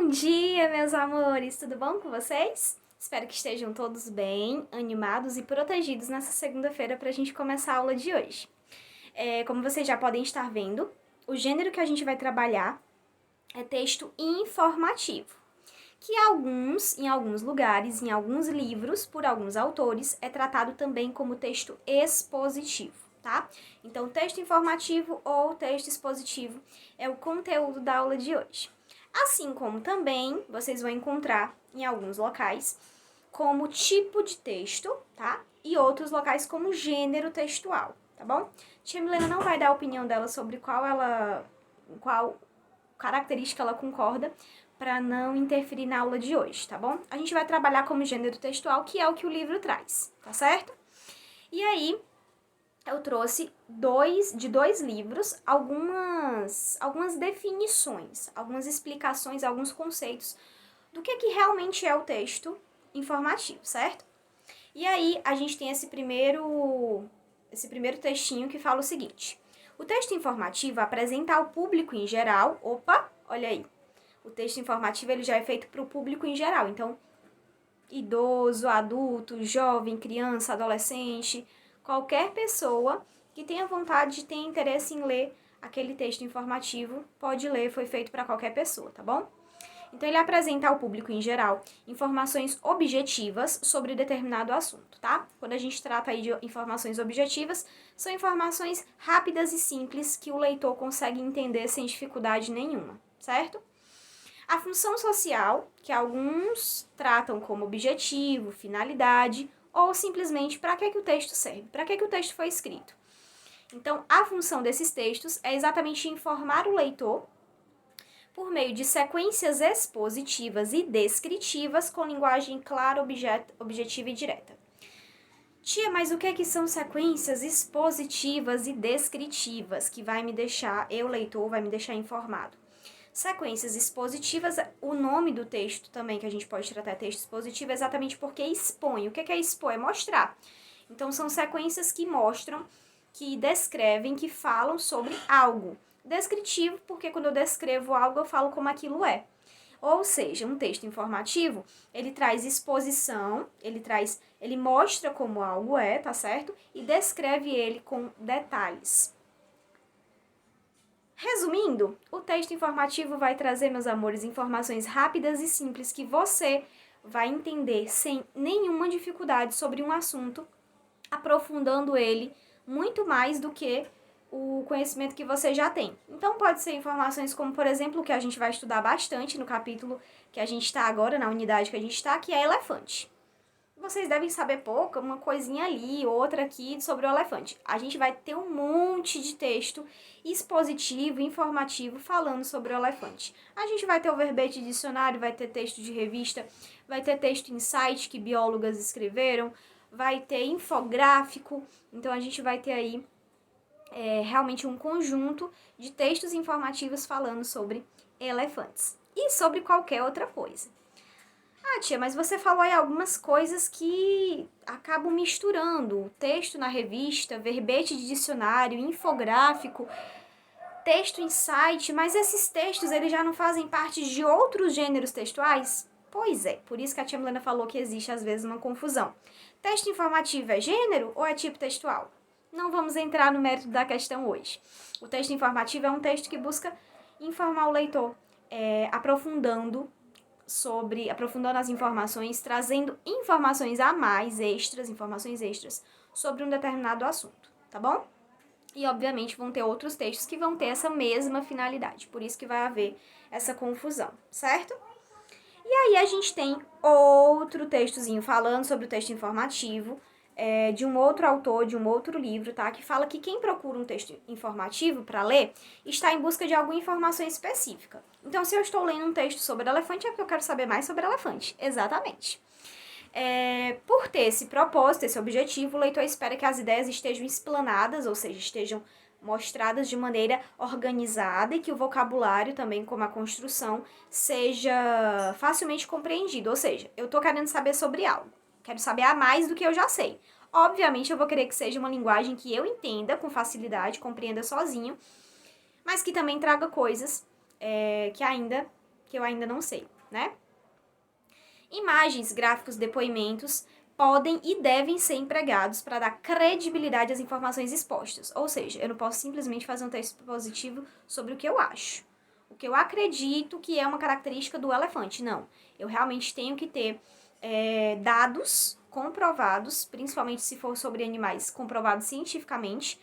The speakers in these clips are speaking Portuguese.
Bom dia, meus amores! Tudo bom com vocês? Espero que estejam todos bem, animados e protegidos nessa segunda-feira para a gente começar a aula de hoje. Como vocês já podem estar vendo, o gênero que a gente vai trabalhar é texto informativo, que em alguns lugares, em alguns livros, por alguns autores, é tratado também como texto expositivo, tá? Então, texto informativo ou texto expositivo é o conteúdo da aula de hoje. Assim como também vocês vão encontrar em alguns locais como tipo de texto, tá? E outros locais como gênero textual, tá bom? Tia Milena não vai dar a opinião dela sobre qual característica ela concorda, para não interferir na aula de hoje, tá bom? A gente vai trabalhar como gênero textual, que é o que o livro traz, tá certo? E aí, eu trouxe de dois livros algumas definições, algumas explicações, alguns conceitos do que realmente é o texto informativo, certo? E aí, a gente tem esse primeiro textinho que fala o seguinte: o texto informativo apresenta ao público em geral, olha aí, o texto informativo ele já é feito para o público em geral, então idoso, adulto, jovem, criança, adolescente, qualquer pessoa que tenha vontade, tenha interesse em ler aquele texto informativo, pode ler, foi feito para qualquer pessoa, tá bom? Então, ele apresenta ao público em geral informações objetivas sobre determinado assunto, tá? Quando a gente trata aí de informações objetivas, são informações rápidas e simples que o leitor consegue entender sem dificuldade nenhuma, certo? A função social, que alguns tratam como objetivo, finalidade, ou simplesmente para que o texto serve, para que o texto foi escrito. Então, a função desses textos é exatamente informar o leitor por meio de sequências expositivas e descritivas com linguagem clara, objetiva e direta. Tia, mas o que são sequências expositivas e descritivas que vai me deixar, leitor, vai me deixar informado? Sequências expositivas, o nome do texto também, que a gente pode tratar texto expositivo, é exatamente porque expõe. O que é expor? É mostrar. Então, são sequências que mostram, que descrevem, que falam sobre algo. Descritivo, porque quando eu descrevo algo, eu falo como aquilo é. Ou seja, um texto informativo, ele traz exposição, ele mostra como algo é, tá certo? E descreve ele com detalhes. Resumindo, o texto informativo vai trazer, meus amores, informações rápidas e simples que você vai entender sem nenhuma dificuldade sobre um assunto, aprofundando ele muito mais do que o conhecimento que você já tem. Então, pode ser informações como, por exemplo, o que a gente vai estudar bastante no capítulo que a gente está agora, na unidade que a gente está, que é elefante. Vocês devem saber pouco, uma coisinha ali, outra aqui sobre o elefante. A gente vai ter um monte de texto expositivo, informativo, falando sobre o elefante. A gente vai ter o verbete de dicionário, vai ter texto de revista, vai ter texto em site que biólogas escreveram, vai ter infográfico. Então, a gente vai ter aí realmente um conjunto de textos informativos falando sobre elefantes. E sobre qualquer outra coisa. Ah, tia, mas você falou aí algumas coisas que acabam misturando. O texto na revista, verbete de dicionário, infográfico, texto em site, mas esses textos eles já não fazem parte de outros gêneros textuais? Pois é, por isso que a tia Milena falou que existe às vezes uma confusão. Texto informativo é gênero ou é tipo textual? Não vamos entrar no mérito da questão hoje. O texto informativo é um texto que busca informar o leitor, aprofundando as informações, trazendo informações a mais, informações extras, sobre um determinado assunto, tá bom? E, obviamente, vão ter outros textos que vão ter essa mesma finalidade, por isso que vai haver essa confusão, certo? E aí a gente tem outro textozinho falando sobre o texto informativo, de um outro autor, de um outro livro, tá? Que fala que quem procura um texto informativo para ler está em busca de alguma informação específica. Então, se eu estou lendo um texto sobre elefante, é porque eu quero saber mais sobre elefante. Exatamente. Por ter esse propósito, esse objetivo, o leitor espera que as ideias estejam explanadas, ou seja, estejam mostradas de maneira organizada e que o vocabulário também, como a construção, seja facilmente compreendido. Ou seja, eu estou querendo saber sobre algo. Quero saber a mais do que eu já sei. Obviamente, eu vou querer que seja uma linguagem que eu entenda com facilidade, compreenda sozinho, mas que também traga coisas que eu ainda não sei. né? Imagens, gráficos, depoimentos podem e devem ser empregados para dar credibilidade às informações expostas. Ou seja, eu não posso simplesmente fazer um texto expositivo sobre o que eu acho, o que eu acredito que é uma característica do elefante. Não, eu realmente tenho que ter dados comprovados, principalmente se for sobre animais, comprovados cientificamente,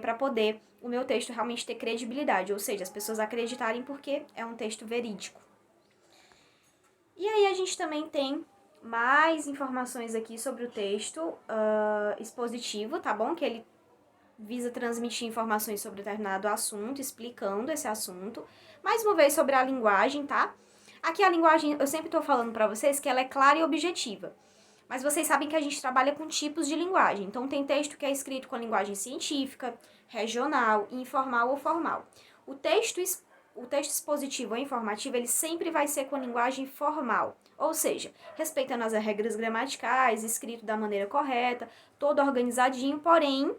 para poder o meu texto realmente ter credibilidade, ou seja, as pessoas acreditarem porque é um texto verídico. E aí a gente também tem mais informações aqui sobre o texto expositivo, tá bom? Que ele visa transmitir informações sobre determinado assunto, explicando esse assunto. Mais uma vez sobre a linguagem, tá? Aqui a linguagem, eu sempre tô falando pra vocês que ela é clara e objetiva. Mas vocês sabem que a gente trabalha com tipos de linguagem. Então tem texto que é escrito com a linguagem científica, regional, informal ou formal. O texto expositivo ou informativo, ele sempre vai ser com linguagem formal, ou seja, respeitando as regras gramaticais, escrito da maneira correta, todo organizadinho, porém,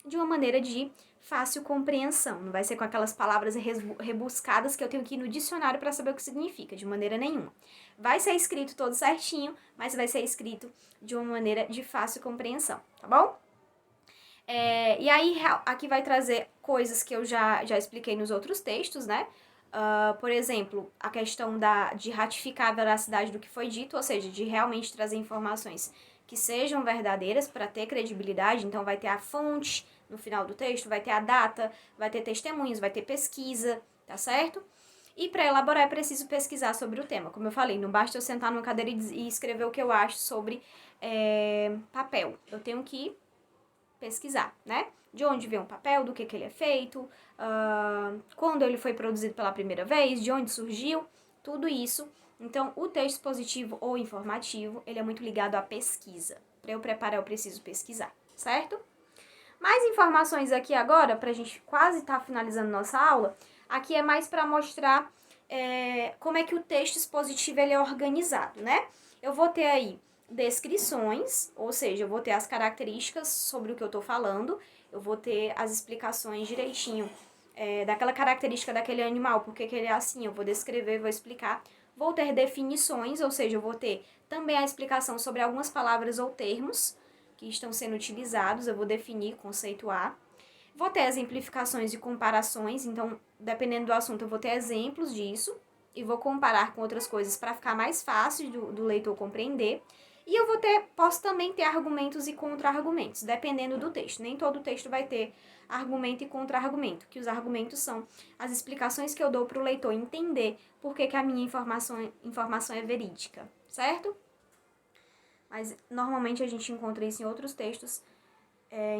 de uma maneira de fácil compreensão. Não vai ser com aquelas palavras rebuscadas que eu tenho que ir no dicionário para saber o que significa, de maneira nenhuma. Vai ser escrito todo certinho, mas vai ser escrito de uma maneira de fácil compreensão, tá bom? E aí, aqui vai trazer coisas que eu já expliquei nos outros textos, né? Por exemplo, a questão de ratificar a veracidade do que foi dito, ou seja, de realmente trazer informações que sejam verdadeiras para ter credibilidade. Então, vai ter a fonte no final do texto, vai ter a data, vai ter testemunhos, vai ter pesquisa, tá certo? E para elaborar é preciso pesquisar sobre o tema. Como eu falei, não basta eu sentar numa cadeira e escrever o que eu acho sobre papel. Eu tenho que pesquisar, né? De onde vem o papel, do que ele é feito, quando ele foi produzido pela primeira vez, de onde surgiu, tudo isso. Então, o texto expositivo ou informativo, ele é muito ligado à pesquisa. Para eu preparar, eu preciso pesquisar, certo? Mais informações aqui agora, para a gente quase estar finalizando nossa aula. Aqui é mais para mostrar como é que o texto expositivo ele é organizado, né? Eu vou ter aí descrições, ou seja, eu vou ter as características sobre o que eu estou falando, eu vou ter as explicações direitinho daquela característica daquele animal, porque que ele é assim, eu vou descrever, vou explicar. Vou ter definições, ou seja, eu vou ter também a explicação sobre algumas palavras ou termos que estão sendo utilizados, eu vou definir, conceituar. Vou ter exemplificações e comparações, então, dependendo do assunto, eu vou ter exemplos disso e vou comparar com outras coisas para ficar mais fácil do leitor compreender. E eu posso também ter argumentos e contra-argumentos, dependendo do texto. Nem todo texto vai ter argumento e contra-argumento, que os argumentos são as explicações que eu dou para o leitor entender por que a minha informação é verídica, certo? Mas normalmente a gente encontra isso em outros textos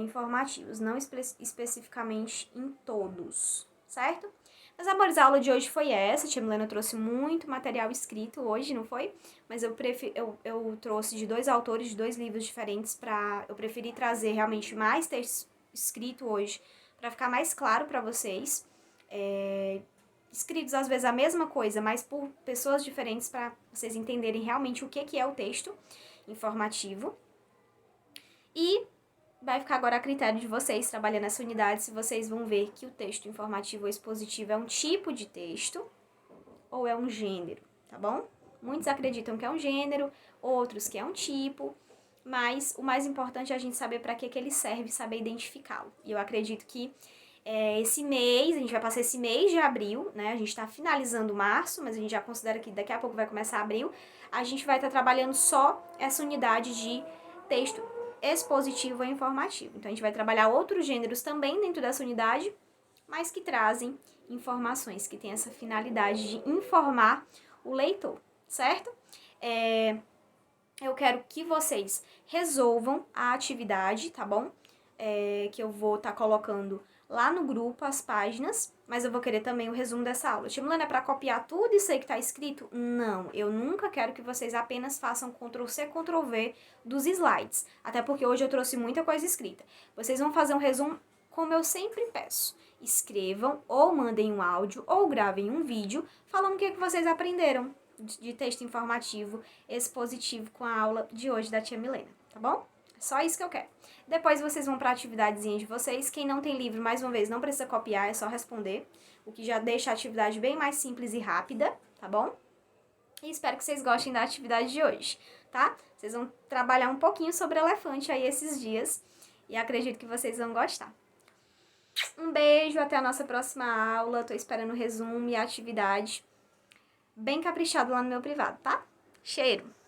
informativos, não especificamente em todos, certo? Meus amores, a aula de hoje foi essa. A tia Milena trouxe muito material escrito hoje, não foi? Mas eu trouxe de 2 autores, de 2 livros diferentes, eu preferi trazer realmente mais texto escrito hoje, para ficar mais claro para vocês. Escritos às vezes a mesma coisa, mas por pessoas diferentes, para vocês entenderem realmente o que é o texto informativo. E vai ficar agora a critério de vocês, trabalhando nessa unidade, se vocês vão ver que o texto informativo ou expositivo é um tipo de texto ou é um gênero, tá bom? Muitos acreditam que é um gênero, outros que é um tipo, mas o mais importante é a gente saber para que ele serve, saber identificá-lo. E eu acredito que esse mês, a gente vai passar esse mês de abril, né? A gente está finalizando março, mas a gente já considera que daqui a pouco vai começar abril. A gente vai estar trabalhando só essa unidade de texto expositivo e informativo. Então, a gente vai trabalhar outros gêneros também dentro dessa unidade, mas que trazem informações, que tem essa finalidade de informar o leitor, certo? Eu quero que vocês resolvam a atividade, tá bom? Que eu vou estar colocando lá no grupo as páginas, mas eu vou querer também o resumo dessa aula. Tia Milena, é para copiar tudo isso aí que está escrito? Não, eu nunca quero que vocês apenas façam Ctrl+C, Ctrl+V dos slides, até porque hoje eu trouxe muita coisa escrita. Vocês vão fazer um resumo como eu sempre peço. Escrevam ou mandem um áudio ou gravem um vídeo falando o que vocês aprenderam de texto informativo expositivo com a aula de hoje da tia Milena, tá bom? Só isso que eu quero. Depois vocês vão para a atividadezinha de vocês. Quem não tem livro, mais uma vez, não precisa copiar, é só responder. O que já deixa a atividade bem mais simples e rápida, tá bom? E espero que vocês gostem da atividade de hoje, tá? Vocês vão trabalhar um pouquinho sobre elefante aí esses dias e acredito que vocês vão gostar. Um beijo, até a nossa próxima aula. Tô esperando o resumo e a atividade bem caprichado lá no meu privado, tá? Cheiro!